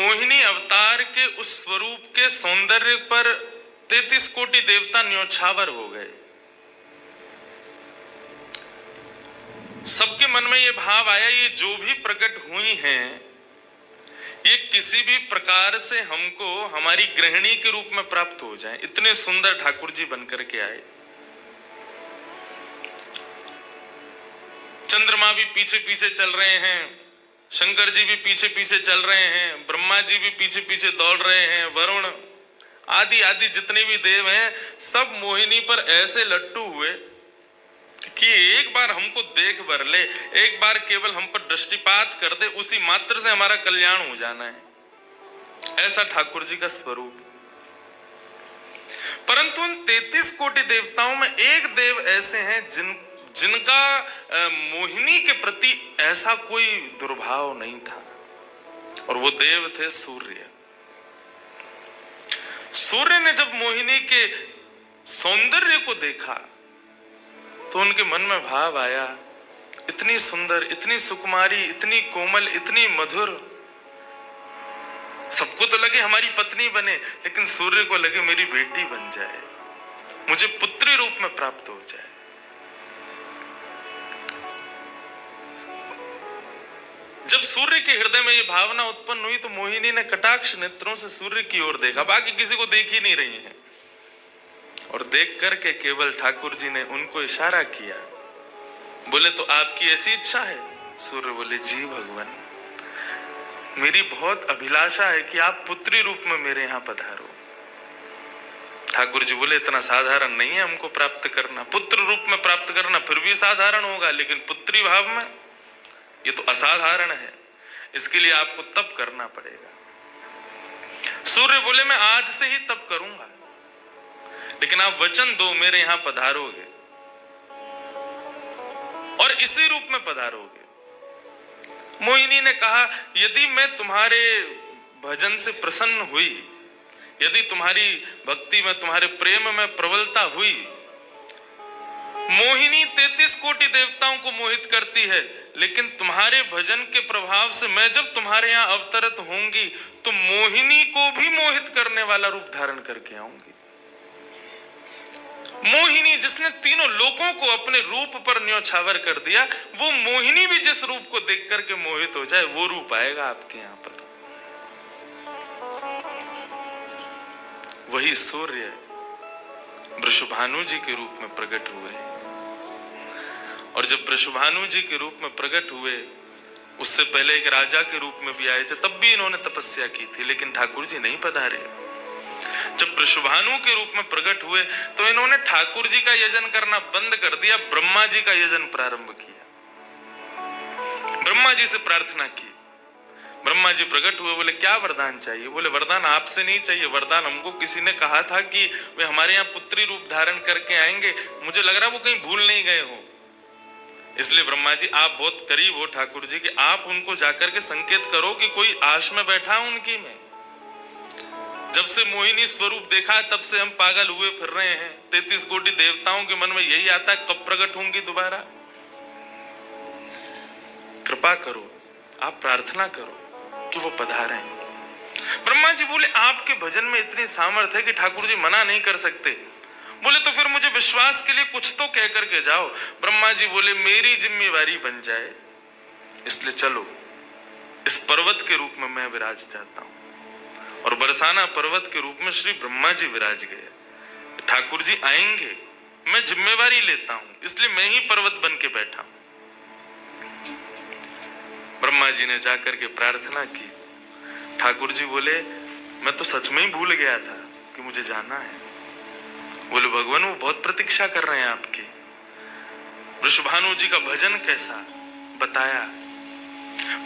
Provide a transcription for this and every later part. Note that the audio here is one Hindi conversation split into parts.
मोहिनी अवतार के उस स्वरूप के सौंदर्य पर 33 कोटि देवता न्योछावर हो गए। सबके मन में ये भाव आया, ये जो भी प्रकट हुई हैं, ये किसी भी प्रकार से हमको हमारी गृहिणी के रूप में प्राप्त हो जाए। इतने सुंदर ठाकुर जी बनकर के आए। चंद्रमा भी पीछे पीछे चल रहे हैं, शंकर जी भी पीछे पीछे चल रहे हैं, ब्रह्मा जी भी पीछे पीछे दौड़ रहे हैं, वरुण आदि आदि जितने भी देव हैं, सब मोहिनी पर ऐसे लट्टू हुए कि एक बार हमको देख भर ले, एक बार केवल हम पर दृष्टिपात कर दे, उसी मात्र से हमारा कल्याण हो जाना है। ऐसा ठाकुर जी का स्वरूप। परंतु उन 33 कोटि देवताओं में एक देव ऐसे हैं जिनका मोहिनी के प्रति ऐसा कोई दुर्भाव नहीं था, और वो देव थे सूर्य। सूर्य ने जब मोहिनी के सौंदर्य को देखा तो उनके मन में भाव आया, इतनी सुंदर, इतनी सुकुमारी, इतनी कोमल, इतनी मधुर। सबको तो लगे हमारी पत्नी बने, लेकिन सूर्य को लगे मेरी बेटी बन जाए, मुझे पुत्री रूप में प्राप्त हो जाए। जब सूर्य के हृदय में ये भावना उत्पन्न हुई तो मोहिनी ने कटाक्ष नेत्रों से सूर्य की ओर देखा, बाकी किसी को देख ही नहीं रही है, और देख करके केवल ठाकुर जी ने उनको इशारा किया, बोले तो आपकी ऐसी इच्छा है? सूर्य बोले जी भगवान, मेरी बहुत अभिलाषा है कि आप पुत्री रूप में मेरे यहाँ पधारो। ठाकुर जी बोले इतना साधारण नहीं है हमको प्राप्त करना, पुत्र रूप में प्राप्त करना फिर भी साधारण होगा, लेकिन पुत्री भाव में ये तो असाधारण है, इसके लिए आपको तप करना पड़ेगा। सूर्य बोले मैं आज से ही तप करूंगा, लेकिन आप वचन दो मेरे यहां पधारोगे और इसी रूप में पधारोगे। मोहिनी ने कहा यदि मैं तुम्हारे भजन से प्रसन्न हुई, यदि तुम्हारी भक्ति में, तुम्हारे प्रेम में प्रबलता हुई, मोहिनी 33 कोटि देवताओं को मोहित करती है, लेकिन तुम्हारे भजन के प्रभाव से मैं जब तुम्हारे यहां अवतरित होंगी तो मोहिनी को भी मोहित करने वाला रूप धारण करके आऊंगी। मोहिनी जिसने तीनों लोगों को अपने रूप पर न्योछावर कर दिया, वो मोहिनी भी जिस रूप को देख करके मोहित हो जाए, वो रूप आएगा आपके यहां पर। वही सूर्य वृषभानु जी के रूप में प्रकट हुए, और जब वृषभानु जी के रूप में प्रकट हुए, उससे पहले एक राजा के रूप में भी आए थे, तब भी इन्होंने तपस्या की थी, लेकिन ठाकुर जी नहीं पधारे। जब वृषभानु के रूप में प्रकट हुए तो इन्होंने ठाकुर जी का यजन करना बंद कर दिया, ब्रह्मा जी का यजन प्रारंभ किया। ब्रह्मा जी से प्रार्थना की, ब्रह्मा जी प्रकट हुए, बोले क्या वरदान चाहिए? बोले वरदान आपसे नहीं चाहिए, वरदान हमको किसी ने कहा था कि वे हमारे यहाँ पुत्री रूप धारण करके आएंगे, मुझे लग रहा वो कहीं भूल नहीं गए हो, इसलिए ब्रह्मा जी आप बहुत करीब हो ठाकुर जी के, आप उनको जाकर के संकेत करो कि कोई आश में बैठा है उनकी में। जब से मोहिनी स्वरूप देखा है तब से हम पागल हुए फिर रहे हैं, 33 कोटि देवताओं के मन में यही आता है कब प्रकट होंगी दोबारा। कृपा करो, आप प्रार्थना करो कि वो पधारें। ब्रह्मा जी बोले आपके भजन में इतनी सामर्थ्य है कि ठाकुर जी मना नहीं कर सकते। बोले तो फिर मुझे विश्वास के लिए कुछ तो कह करके जाओ। ब्रह्मा जी बोले मेरी जिम्मेवारी बन जाए, इसलिए चलो इस पर्वत के रूप में मैं विराज चाहता हूं। और बरसाना पर्वत के रूप में श्री ब्रह्मा जी विराज गए। ठाकुर जी आएंगे, मैं जिम्मेवारी लेता हूं, इसलिए मैं ही पर्वत बन के बैठा हूं। ब्रह्मा जी ने जाकर के प्रार्थना की। ठाकुर जी बोले मैं तो सच में ही भूल गया था कि मुझे जाना है। बोले भगवान वो बहुत प्रतीक्षा कर रहे हैं आपकी। वृषभानु जी का भजन कैसा बताया।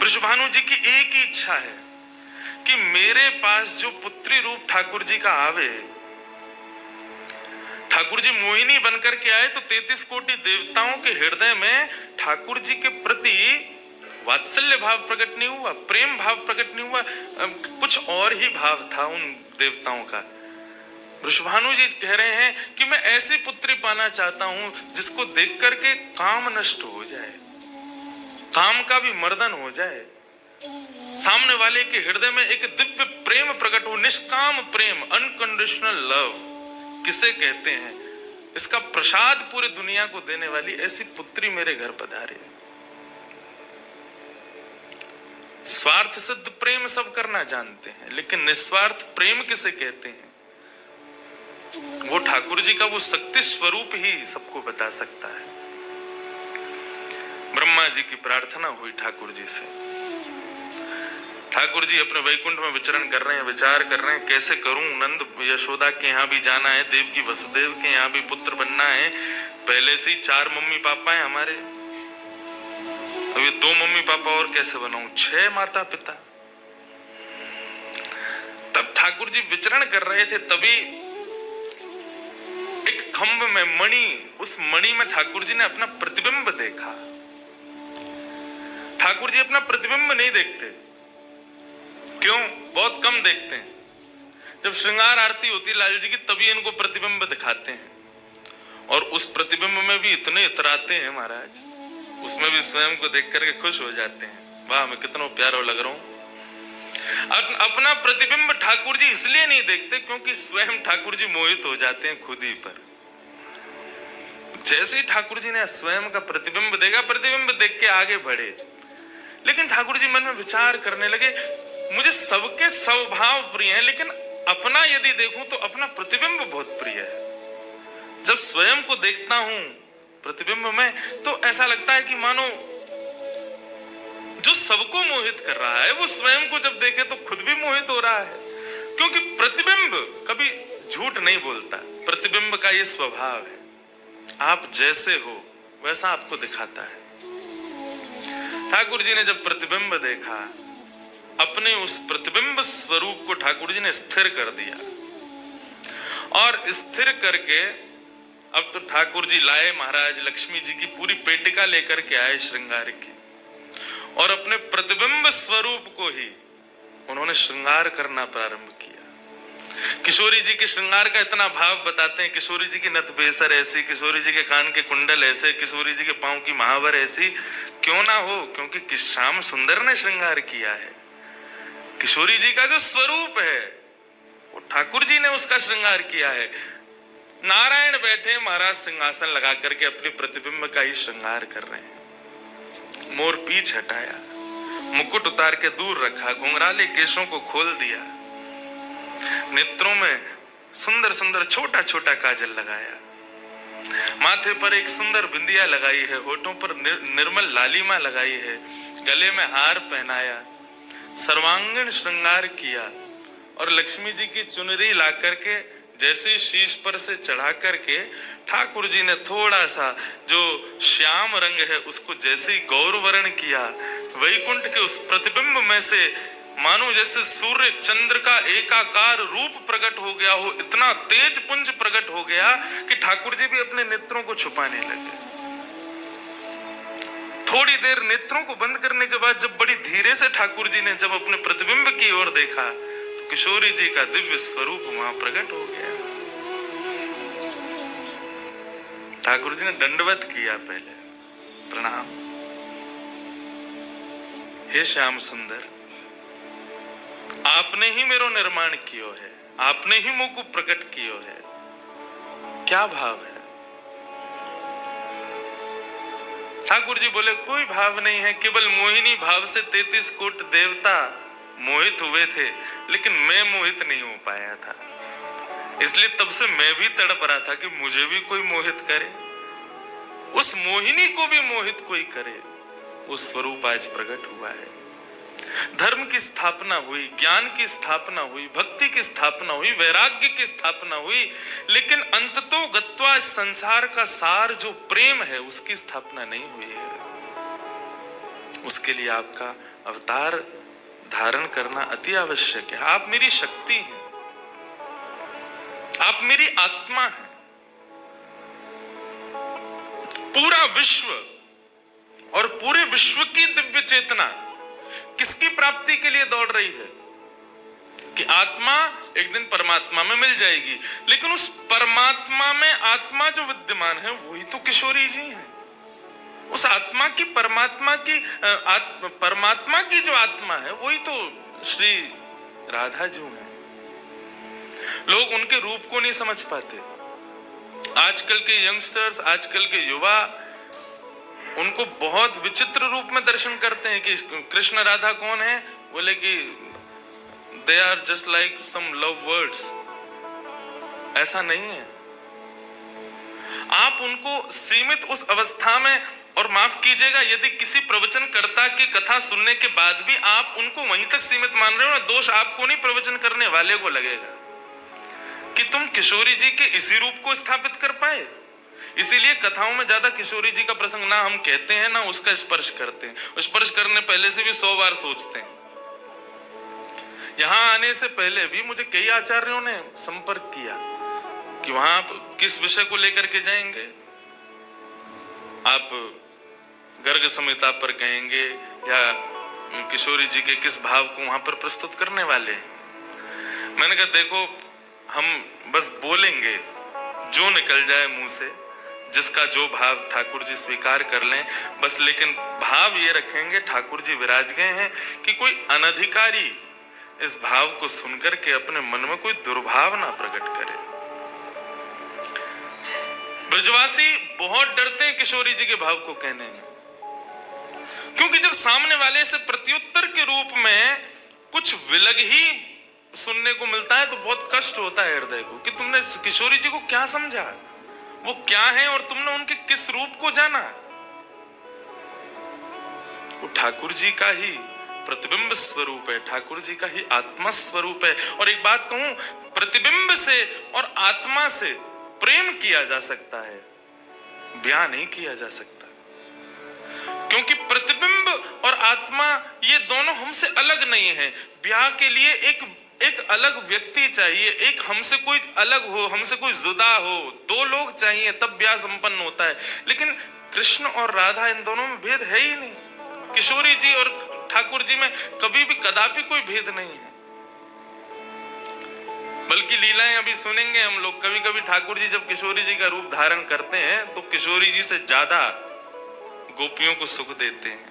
वृषभानु जी की एक ही इच्छा है कि मेरे पास जो पुत्री रूप ठाकुर जी का आवे, ठाकुर जी मोहिनी बनकर के आए तो 33 कोटि देवताओं के हृदय में ठाकुर जी के प्रति वात्सल्य भाव प्रकट नहीं हुआ, प्रेम भाव प्रकट नहीं हुआ, कुछ और ही भाव था उन देवताओं का। वृषभानु जी कह रहे हैं कि मैं ऐसी पुत्री पाना चाहता हूं जिसको देख करके काम नष्ट हो जाए, काम का भी मर्दन हो जाए, सामने वाले के हृदय में एक दिव्य प्रेम प्रकट हो, निष्काम प्रेम, अनकंडीशनल लव किसे कहते हैं, इसका प्रसाद पूरी दुनिया को देने वाली ऐसी पुत्री मेरे घर पधारे। स्वार्थ सिद्ध प्रेम सब करना जानते हैं, लेकिन निस्वार्थ प्रेम किसे कहते हैं, वो ठाकुर जी का वो शक्ति स्वरूप ही सबको बता सकता है। ब्रह्मा जी की प्रार्थना हुई ठाकुर जी से। ठाकुर जी अपने वैकुंठ में विचरण कर रहे हैं, विचार कर रहे हैं कैसे करूं, नंद यशोदा के यहाँ भी जाना है, देवकी वसुदेव के यहाँ भी पुत्र बनना है, पहले से ही 4 मम्मी पापा हैं हमारे, अब ये 2 मम्मी पापा और कैसे बनाऊं, 6 माता पिता। तब ठाकुर जी विचरण कर रहे थे, तभी एक खंभ में मणि, उस मणि में ठाकुर जी ने अपना प्रतिबिंब देखा। ठाकुर जी अपना प्रतिबिंब नहीं देखते, क्यों? बहुत कम देखते हैं। जब श्रृंगार आरती होती है लाल जी की, तभी इनको प्रतिबिंब दिखाते हैं, और उस प्रतिबिंब में भी इतने इतराते हैं महाराज, उसमें भी स्वयं को देख करके खुश हो जाते हैं, वाह मैं कितना प्यारा लग रहा हूं। अपना प्रतिबिंब ठाकुर जी इसलिए नहीं देखते क्योंकि स्वयं ठाकुर जी मोहित हो जाते हैं खुद ही पर। जैसे ही ठाकुर जी ने स्वयं का प्रतिबिंब देखा, प्रतिबिंब देख के आगे बढ़े, लेकिन ठाकुर जी मन में विचार करने लगे, मुझे सबके स्वभाव प्रिय है, लेकिन अपना यदि देखूं तो अपना प्रतिबिंब बहुत प्रिय है। जब स्वयं को देखता हूं प्रतिबिंब में, तो ऐसा लगता है कि मानो जो सबको मोहित कर रहा है वो स्वयं को जब देखे तो खुद भी मोहित हो रहा है, क्योंकि प्रतिबिंब कभी झूठ नहीं बोलता। प्रतिबिंब का ये स्वभाव है, आप जैसे हो वैसा आपको दिखाता है। ठाकुर जी ने जब प्रतिबिंब देखा, अपने उस प्रतिबिंब स्वरूप को ठाकुर जी ने स्थिर कर दिया, और स्थिर करके अब तो ठाकुर जी लाए महाराज लक्ष्मी जी की पूरी पेटिका लेकर के आए श्रृंगार की, और अपने प्रतिबिंब स्वरूप को ही उन्होंने श्रृंगार करना प्रारंभ किया। किशोरी जी के श्रृंगार का इतना भाव बताते हैं, किशोरी जी की नथ बेसर ऐसी, किशोरी जी के कान के कुंडल ऐसे, किशोरी जी के पांव की महावर ऐसी, क्यों ना हो, क्योंकि श्याम सुंदर ने श्रृंगार किया है। किशोरी जी का जो स्वरूप है वो ठाकुर जी ने उसका श्रृंगार किया है। नारायण बैठे महाराज सिंहासन लगा करके अपने प्रतिबिंब का ही श्रृंगार कर रहे हैं। मोर पीछ हटाया, मुकुट उतार के दूर रखा, घुंघराले केशों को खोल दिया, नेत्रों में सुंदर सुंदर छोटा छोटा काजल लगाया, माथे पर एक सुंदर बिंदिया लगाई है, होठों पर निर्मल लालिमा लगाई है, गले में हार पहनाया, सर्वांगीण श्रृंगार किया, और लक्ष्मी जी की चुनरी ला करके जैसे शीश पर से चढ़ा करके ठाकुर जी ने थोड़ा सा जो श्याम रंग है उसको जैसे ही गौर वर्ण किया, वैकुंठ के उस प्रतिबिंब में से मानो जैसे सूर्य चंद्र का एकाकार रूप प्रकट हो गया हो, इतना तेज पुंज प्रकट हो गया कि ठाकुर जी भी अपने नेत्रों को छुपाने लगे। थोड़ी देर नेत्रों को बंद करने के बाद जब बड़ी धीरे से ठाकुर जी ने जब अपने प्रतिबिंब की ओर देखा, तो किशोरी जी का दिव्य स्वरूप वहां प्रकट हो गया। ठाकुर जी ने दंडवत किया, पहले प्रणाम, हे श्याम सुंदर, आपने ही मेरो निर्माण कियो है, आपने ही मुझको प्रकट कियो है। क्या भाव है? ठाकुर जी बोले कोई भाव नहीं है, केवल मोहिनी भाव से 33 कोट देवता मोहित हुए थे, लेकिन मैं मोहित नहीं हो पाया था, इसलिए तब से मैं भी तड़प रहा था कि मुझे भी कोई मोहित करे, उस मोहिनी को भी मोहित कोई करे। वो स्वरूप आज प्रकट हुआ है। धर्म की स्थापना हुई, ज्ञान की स्थापना हुई, भक्ति की स्थापना हुई, वैराग्य की स्थापना हुई, लेकिन अंततो गत्वा संसार का सार जो प्रेम है उसकी स्थापना नहीं हुई है। उसके लिए आपका अवतार धारण करना अति आवश्यक है। आप मेरी शक्ति हैं, आप मेरी आत्मा हैं। पूरा विश्व और पूरे विश्व की दिव्य चेतना किसकी प्राप्ति के लिए दौड़ रही है? कि आत्मा एक दिन परमात्मा में मिल जाएगी, लेकिन उस परमात्मा में आत्मा जो विद्यमान है वही तो किशोरी जी हैं। उस आत्मा की परमात्मा की जो आत्मा है वही तो श्री राधा जी हैं। लोग उनके रूप को नहीं समझ पाते। आजकल के यंगस्टर्स, आजकल के युवा उनको बहुत विचित्र रूप में दर्शन करते हैं कि कृष्ण राधा कौन है, बोले कि they are just like some love words. ऐसा नहीं है। आप उनको सीमित उस अवस्था में, और माफ कीजिएगा यदि किसी प्रवचनकर्ता की कथा सुनने के बाद भी आप उनको वहीं तक सीमित मान रहे हो ना, दोष आपको नहीं, प्रवचन करने वाले को लगेगा कि तुम किशोरी जी के इसी रूप को स्थापित कर पाए। इसीलिए कथाओं में ज्यादा किशोरी जी का प्रसंग ना हम कहते हैं ना उसका स्पर्श करते हैं। स्पर्श करने पहले से भी 100 बार सोचते हैं। यहां आने से पहले भी मुझे कई आचार्यों ने संपर्क किया कि वहां आप किस विषय को लेकर के जाएंगे, आप गर्ग संहिता पर कहेंगे या किशोरी जी के किस भाव को वहां पर प्रस्तुत करने वाले हैं। मैंने कहा देखो, हम बस बोलेंगे जो निकल जाए मुंह से, जिसका जो भाव ठाकुर जी स्वीकार कर लें बस, लेकिन भाव ये रखेंगे ठाकुर जी विराज गए हैं कि कोई अनधिकारी इस भाव को सुनकर के अपने मन में कोई दुर्भाव ना प्रकट करे। ब्रजवासी बहुत डरते हैं किशोरी जी के भाव को कहने में, क्योंकि जब सामने वाले से प्रत्युत्तर के रूप में कुछ विलग ही सुनने को मिलता है तो बहुत कष्ट होता है हृदय को कि तुमने किशोरी जी को क्या समझा, वो क्या है और तुमने उनके किस रूप को जाना। वो ठाकुर जी का ही प्रतिबिंब स्वरूप है, ठाकुर जी का ही आत्मा स्वरूप है। और एक बात कहूं, प्रतिबिंब से और आत्मा से प्रेम किया जा सकता है, ब्याह नहीं किया जा सकता। क्योंकि प्रतिबिंब और आत्मा ये दोनों हमसे अलग नहीं है। ब्याह के लिए एक अलग व्यक्ति चाहिए, एक हमसे कोई अलग हो, हमसे कोई जुदा हो, 2 लोग चाहिए तब ब्याह संपन्न होता है। लेकिन कृष्ण और राधा, इन दोनों में भेद है ही नहीं। किशोरी जी और ठाकुर जी में कभी भी कदापि कोई भेद नहीं है। बल्कि लीलाएं अभी सुनेंगे हम लोग, कभी कभी ठाकुर जी जब किशोरी जी का रूप धारण करते हैं तो किशोरी जी से ज्यादा गोपियों को सुख देते हैं।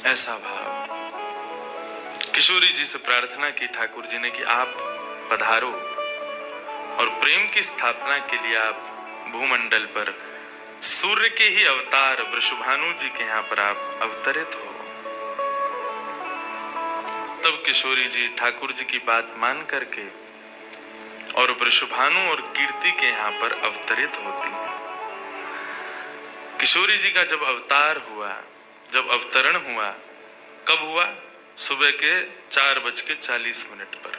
ऐसा भाव। किशोरी जी से प्रार्थना की ठाकुर जी ने कि आप पधारो और प्रेम की स्थापना के लिए आप भूमंडल पर सूर्य के ही अवतार वृषभानु जी के यहाँ पर आप अवतरित हो। तब किशोरी जी ठाकुर जी की बात मान करके और वृषभानु और कीर्ति के यहाँ पर अवतरित होती हैं। किशोरी जी का जब अवतार हुआ, जब अवतरण हुआ, कब हुआ? सुबह के 4:40 पर।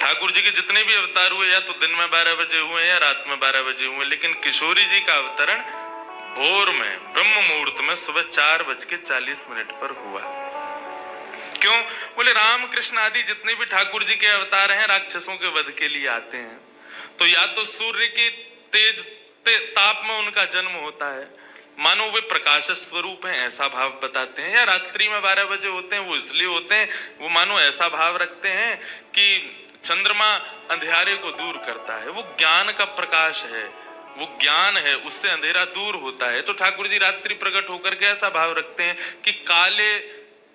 ठाकुर जी के जितने भी अवतार हुए या तो दिन में 12 बजे हुए या रात में 12 बजे हुए, लेकिन किशोरी जी का अवतरण भोर में ब्रह्म मुहूर्त में सुबह 4:40 पर हुआ। क्यों? बोले राम कृष्ण आदि जितने भी ठाकुर जी के अवतार हैं राक्षसों के वध के लिए आते हैं, तो या तो सूर्य की तेज ताप में उनका जन्म होता है, मानो वे प्रकाश स्वरूप हैं ऐसा भाव बताते हैं, या रात्रि में 12 बजे होते हैं, वो इसलिए होते हैं, वो मानो ऐसा भाव रखते हैं कि चंद्रमा अंधेरे को दूर करता है, वो ज्ञान का प्रकाश है, वो ज्ञान है, उससे अंधेरा दूर होता है। तो ठाकुर जी रात्रि प्रकट होकर के ऐसा भाव रखते हैं कि काले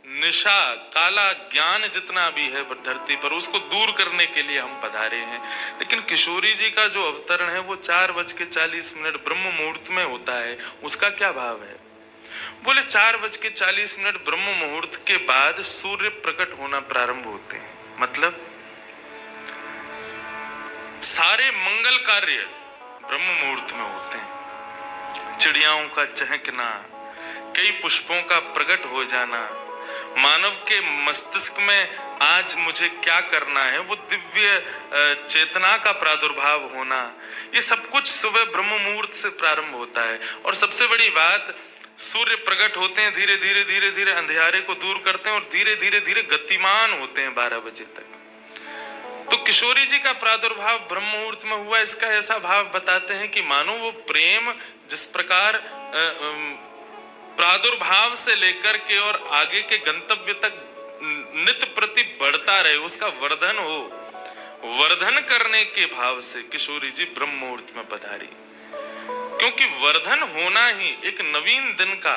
निशा, काला ज्ञान जितना भी है धरती पर, उसको दूर करने के लिए हम पधारे हैं। लेकिन किशोरी जी का जो अवतरण है वो 4:40 ब्रह्म मुहूर्त में होता है। उसका क्या भाव है? बोले 4:40 ब्रह्म मुहूर्त के बाद सूर्य प्रकट होना प्रारंभ होते हैं। मतलब सारे मंगल कार्य ब्रह्म मुहूर्त में होते हैं। चिड़ियाओं का चहकना, कई पुष्पों का प्रकट हो जाना, मानव के मस्तिष्क में आज मुझे क्या करना है, वो दिव्य चेतना का प्रादुर्भाव होना, ये सब कुछ सुबह ब्रह्म मुहूर्त से प्रारंभ होता है। और सबसे बड़ी बात, सूर्य प्रकट होते हैं, धीरे धीरे धीरे धीरे अंधेरे को दूर करते हैं और धीरे धीरे धीरे गतिमान होते हैं 12 बजे तक। तो किशोरी जी का प्रादुर्भाव ब्रह्म मुहूर्त में हुआ, इसका ऐसा भाव बताते हैं कि मानो वो प्रेम जिस प्रकार प्रादुर्भाव से लेकर के और आगे के गंतव्य तक नित्य प्रति बढ़ता रहे, उसका वर्धन हो, वर्धन करने के भाव से किशोरी जी ब्रह्म मुहूर्त में पधारी, क्योंकि वर्धन होना ही एक नवीन दिन का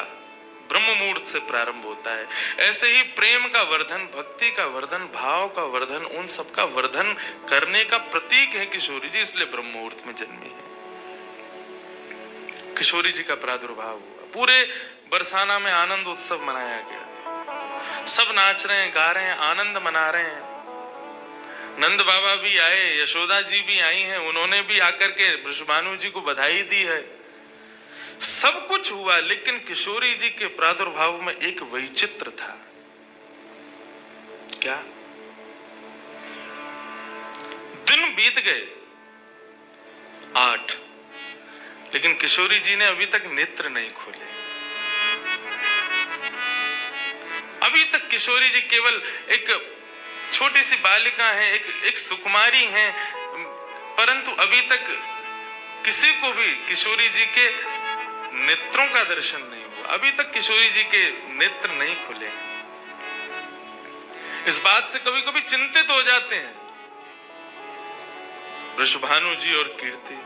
ब्रह्म मुहूर्त से प्रारंभ होता है। ऐसे ही प्रेम का वर्धन, भक्ति का वर्धन, भाव का वर्धन, उन सब का वर्धन करने का प्रतीक है किशोरी जी, इसलिए ब्रह्म मुहूर्त में जन्मी है। किशोरी जी का प्रादुर्भाव हुआ, पूरे बरसाना में आनंद उत्सव मनाया गया, सब नाच रहे हैं, गा रहे हैं, आनंद मना रहे हैं। नंद बाबा भी आए, यशोदा जी भी आई हैं, उन्होंने भी आकर के वृषभानु जी को बधाई दी है। सब कुछ हुआ, लेकिन किशोरी जी के प्रादुर्भाव में एक वैचित्र था। क्या? दिन बीत गए 8, लेकिन किशोरी जी ने अभी तक नेत्र नहीं खोले। अभी तक किशोरी जी केवल एक छोटी सी बालिका है, एक सुकुमारी है, परंतु अभी तक किसी को भी किशोरी जी के नेत्रों का दर्शन नहीं हुआ। अभी तक किशोरी जी के नेत्र नहीं खुले। इस बात से कभी कभी चिंतित हो जाते हैं वृषभानु जी और कीर्ति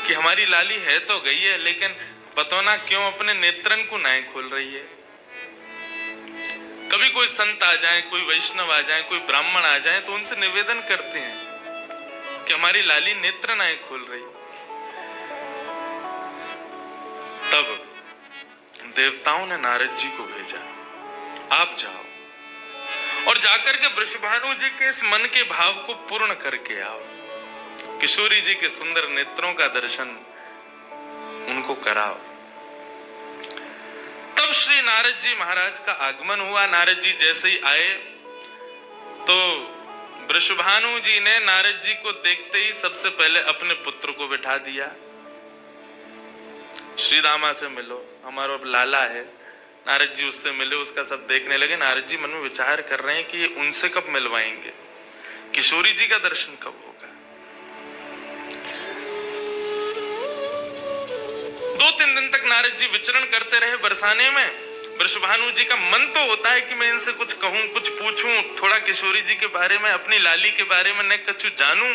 कि हमारी लाली है तो गई है, लेकिन पता ना क्यों अपने नेत्रन को नहीं खोल रही है। कभी कोई संत आ जाए, कोई वैष्णव आ जाए, कोई ब्राह्मण आ जाए, तो उनसे निवेदन करते हैं कि हमारी लाली नेत्र नहीं खोल रही। तब देवताओं ने नारद जी को भेजा, आप जाओ और जाकर के वृषभानु जी के इस मन के भाव को पूर्ण करके आओ, किशोरी जी के सुंदर नेत्रों का दर्शन उनको कराओ। तब श्री नारद जी महाराज का आगमन हुआ। नारद जी जैसे ही आए तो वृषभानु जी ने नारद जी को देखते ही सबसे पहले अपने पुत्र को बिठा दिया। श्री दामा से मिलो, हमारा लाला है। नारद जी उससे मिले, उसका सब देखने लगे। नारद जी मन में विचार कर रहे हैं कि उनसे कब मिलवाएंगे, किशोरी जी का दर्शन कब होगा। 2-3 दिन तक नारद जी विचरण करते रहे बरसाने में। वृषभानु जी का मन तो होता है कि मैं इनसे कुछ कहूं, कुछ पूछूं, थोड़ा किशोरी जी के बारे में, अपनी लाली के बारे में न कुछ जानूं,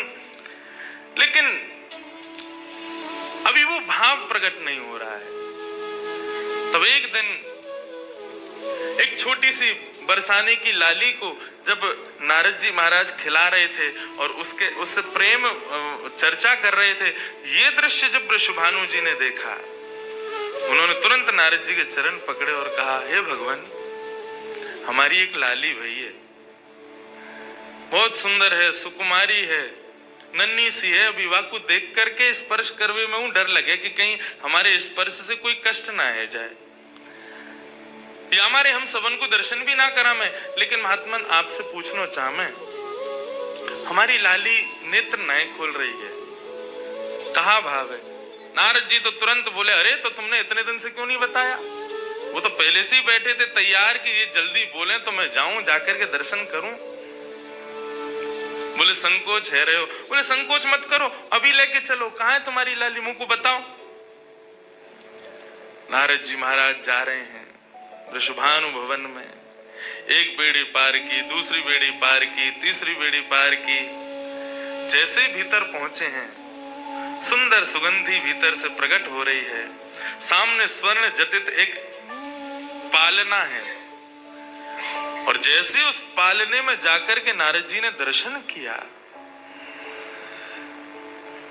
लेकिन अभी वो भाव प्रकट नहीं हो रहा है। तब एक दिन एक छोटी सी बरसाने की लाली को जब नारद जी महाराज खिला रहे थे और उससे प्रेम चर्चा कर रहे थे, ये दृश्य जब वृषभानु जी ने देखा, उन्होंने तुरंत नारद जी के चरण पकड़े और कहा, हे भगवान, हमारी एक लाली भई है, बहुत सुंदर है, सुकुमारी है, नन्ही सी है। अभी वाकु देख करके स्पर्श करवे में डर लगे कि कहीं हमारे स्पर्श से कोई कष्ट ना आ जाए, या हमारे हम सबन को दर्शन भी ना करा मैं। लेकिन महात्मन आपसे पूछना चाह मैं, हमारी लाली नेत्र नहीं खोल रही है, कहाँ भाव है? नारद जी तो तुरंत बोले, अरे तो तुमने इतने दिन से क्यों नहीं बताया? वो तो पहले से ही बैठे थे तैयार कि ये जल्दी बोले तो मैं जाऊं, जाकर के दर्शन करूं। बोले संकोच है रहे हो? बोले संकोच मत करो, अभी लेके चलो। कहाँ है तुम्हारी लाली, मुंह को बताओ। नारद जी महाराज जा रहे हैं वृषभानु भवन में। एक बेड़ी पार की, दूसरी बेड़ी पार की, तीसरी बेड़ी पार की। जैसे ही भीतर पहुंचे हैं, सुंदर सुगंधी भीतर से प्रकट हो रही है। सामने स्वर्ण जटित एक पालना है, और जैसे उस पालने में जाकर के नारद जी ने दर्शन किया,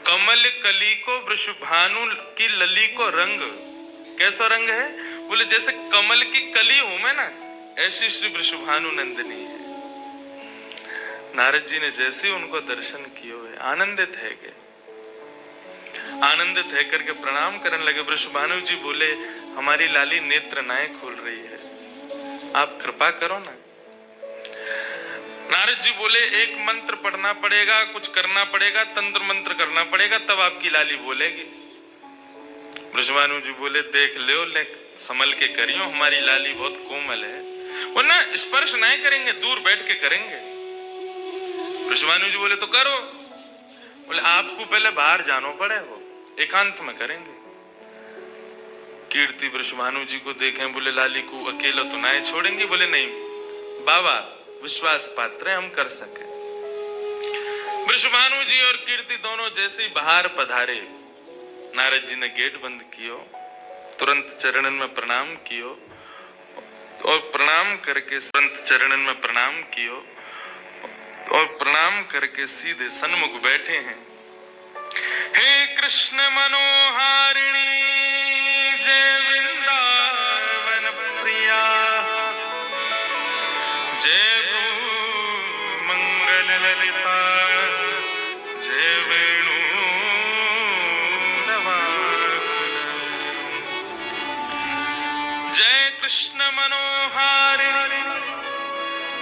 कमल कली को वृषभानु की लली को रंग, कैसा रंग है? बोले जैसे कमल की कली हूं मैं ना, ऐसी श्री वृषभानु नंदिनी है। नारद जी ने जैसे उनको दर्शन किए हुए आनंदित है गए, आनंदित है करके प्रणाम करने लगे। वृषभानु जी बोले, हमारी लाली नेत्र नाय खोल रही है, आप कृपा करो ना। नारद जी बोले, एक मंत्र पढ़ना पड़ेगा, कुछ करना पड़ेगा, तंत्र मंत्र करना पड़ेगा, तब आपकी लाली बोलेगी। वृषभानु जी बोले, देख लो, ले संभल के करियो, हमारी लाली बहुत कोमल है, वो ना स्पर्श नहीं करेंगे, दूर बैठ के करेंगे। वृषभानु जी बोले, तो करो। बोले, आपको पहले बाहर जाना पड़े, वो एकांत में करेंगे। कीर्ति वृषभानु जी को देखें, बोले, लाली को अकेला तो नहीं छोड़ेंगे? बोले, नहीं बाबा, विश्वास पात्र है, हम कर सके। वृषभानु जी और कीर्ति दोनों जैसे ही बाहर पधारे, नारद जी ने गेट बंद कियो, तुरंत चरणन में प्रणाम कियो और प्रणाम करके तुरंत चरणन में प्रणाम कियो और प्रणाम करके सीधे सन्मुख बैठे हैं। हे कृष्ण मनोहारिणी जय वृंदावन प्रिया, जय मंगल ललिता, जय वेणु जय कृष्ण मनोहारिणी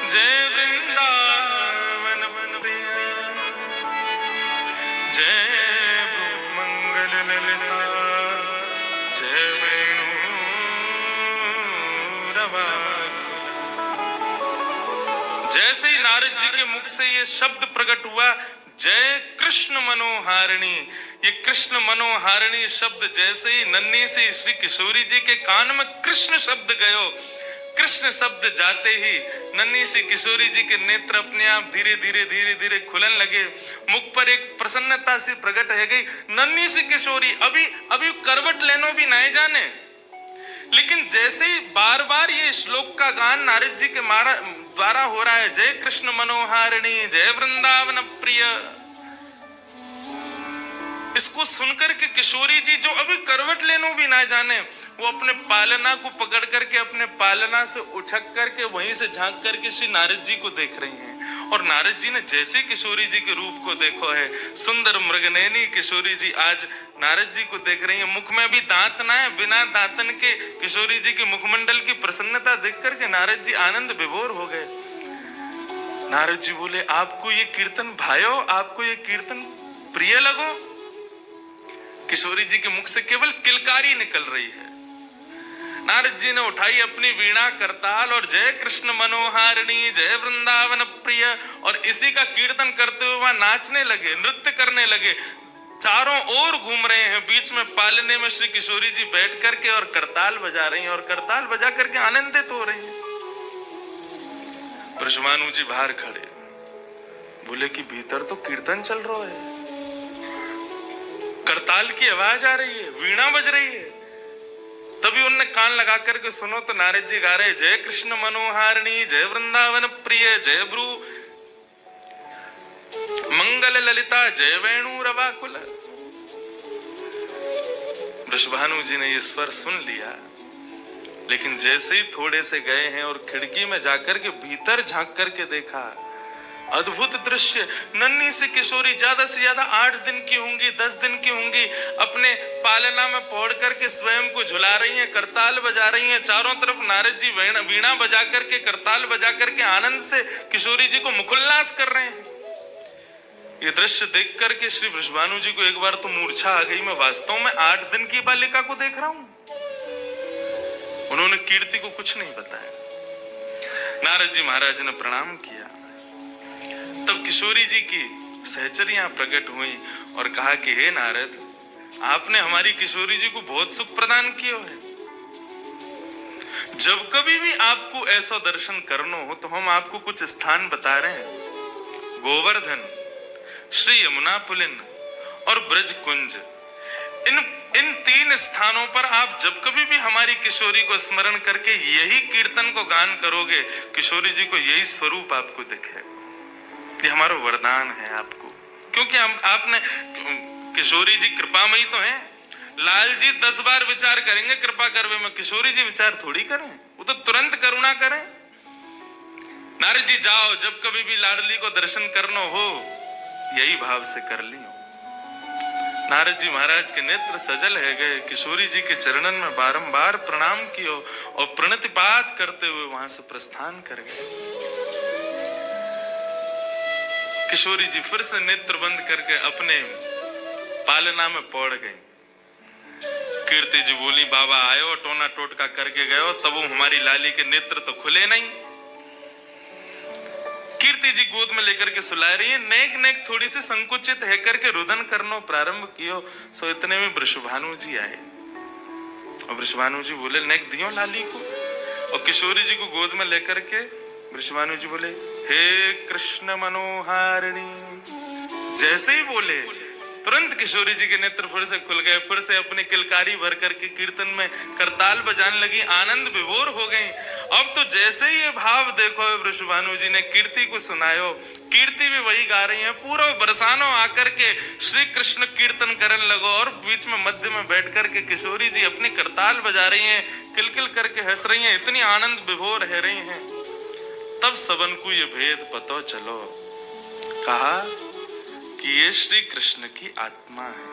जय वृंदावन प्रिया, जय मंगल ललिता, जय वेणु जैसे ही नारद जी के मुख से ये शब्द प्रकट हुआ, जय कृष्ण मनोहारिणी, ये कृष्ण मनोहारिणी शब्द जैसे ही नन्ही से श्री किशोरी जी के कान में कृष्ण शब्द गयो, कृष्ण शब्द जाते ही नन्ही सी किशोरी जी के नेत्र अपने आप धीरे धीरे खुलन लगे, मुख पर एक प्रसन्नता सी प्रकट है गई। नन्ही सी किशोरी अभी करवट लेनो भी नहीं जाने, लेकिन जैसे ही बार बार ये श्लोक का गान नारद जी के द्वारा हो रहा है, जय कृष्ण मनोहारिणी जय वृंदावन प्रिय, इसको सुनकर के किशोरी जी जो अभी करवट लेनो भी ना जाने, वो अपने पालना को पकड़ करके अपने पालना से उछक करके वहीं से झांक करके श्री नारद जी को देख रही हैं। और नारद जी ने जैसे किशोरी जी के रूप को देखो है, सुंदर मृगनयनी किशोरी जी आज नारद जी को देख रही है। मुख में भी दांत ना है, बिना दांतन के किशोरी जी के मुखमंडल की प्रसन्नता देख करके नारद जी आनंद विभोर हो गए। नारद जी बोले, आपको ये कीर्तन भायो, आपको ये कीर्तन प्रिय लगो? किशोरी जी के मुख से केवल किलकारी निकल रही है। नारद जी ने उठाई अपनी वीणा करताल और जय कृष्ण मनोहारिणी जय वृंदावन प्रिय, और इसी का कीर्तन करते हुए वहां नाचने लगे, नृत्य करने लगे, चारों ओर घूम रहे हैं। बीच में पालने में श्री किशोरी जी बैठ करके और करताल बजा रही हैं और करताल बजा करके आनंदित हो रही हैं। वृषभानु जी बाहर खड़े बोले कि भीतर तो कीर्तन चल रहा है, करताल की आवाज आ रही है, वीणा बज रही है। तभी उनने कान लगा करके सुनो तो नारद जी गा रहे, जय कृष्ण मनोहारिणी जय वृंदावन प्रिय, जय ब्रू मंगल ललिता, जय वेणु रवाकुल। वृषभानु जी ने ये स्वर सुन लिया, लेकिन जैसे ही थोड़े से गए हैं और खिड़की में जाकर के भीतर झांक करके देखा, अद्भुत दृश्य। नन्ही सी किशोरी ज्यादा से ज्यादा 8 दिन की होंगी, 10 दिन की होंगी, अपने पालना में पौड़ करके स्वयं को झुला रही हैं, करताल बजा रही हैं। चारों तरफ नारद जी वीणा बजा करके करताल बजा करके आनंद से किशोरी जी को मुखोल्लास कर रहे हैं। ये दृश्य देख करके श्री वृषभानु जी को एक बार तो मूर्छा आ गई, मैं वास्तव में 8 दिन की बालिका को देख रहा हूं। उन्होंने कीर्ति को कुछ नहीं बताया। नारद जी महाराज ने प्रणाम किया। तब किशोरी जी की सहचरियां प्रकट हुई और कहा कि हे नारद, आपने हमारी किशोरी जी को बहुत सुख प्रदान किया है। जब कभी भी आपको ऐसा दर्शन करना हो तो हम आपको कुछ स्थान बता रहे हैं। गोवर्धन, श्री यमुना पुलिन और ब्रज कुंज, इन 3 स्थानों पर आप जब कभी भी हमारी किशोरी को स्मरण करके यही कीर्तन को गान करोगे, किशोरी जी को यही स्वरूप आपको दिखेगा। ये हमारा वरदान है आपको, क्योंकि आपने, किशोरी जी कृपामयी तो हैं। लाल जी 10 बार विचार करेंगे कृपा करवे में, किशोरी जी विचार थोड़ी करें, वो तो तुरंत करुणा करें। नारद जी जाओ, जब कभी भी लाडली को दर्शन करना हो यही भाव से कर लियो। नारद जी महाराज के नेत्र सजल है गए, किशोरी जी के चरणन में बारंबार प्रणाम कियो और प्रणतिपात करते हुए वहां से प्रस्थान कर गए। किशोरी जी फिर से नेत्र बंद करके अपने पालना में पौड़ गई। कीर्ति जी बोली, बाबा आयो, टोना टोटका करके गयो, तब वो हमारी लाली के नेत्र तो खुले नहीं। कीर्ति जी गोद में लेकर के सुला रही है, नेक नेक थोड़ी सी संकुचित है करके रुदन करना प्रारंभ कियो। सो इतने में वृषभानु जी आए और वृषभानु जी बोले, नेक दियो लाली को। और किशोरी जी को गोद में लेकर के वृषभानु जी बोले, हे कृष्ण मनोहारिणी जैसे ही बोले तुरंत किशोरी जी के नेत्र फिर से खुल गए, फिर से अपनी किलकारी भर करके कीर्तन में करताल बजाने लगी, आनंद विभोर हो गई। अब तो जैसे ही ये भाव देखो वृषभानु जी ने कीर्ति को सुनायो, कीर्ति भी वही गा रही है, पूरा बरसानो आकर के श्री कृष्ण कीर्तन करने लगो और बीच में मध्य में बैठ करके किशोरी जी अपनी करताल बजा रही हैं, किलकिल करके हंस रही हैं, इतनी आनंद विभोर रह रही हैं। तब सबन को ये भेद पतो चलो, कहा कि ये श्री कृष्ण की आत्मा है।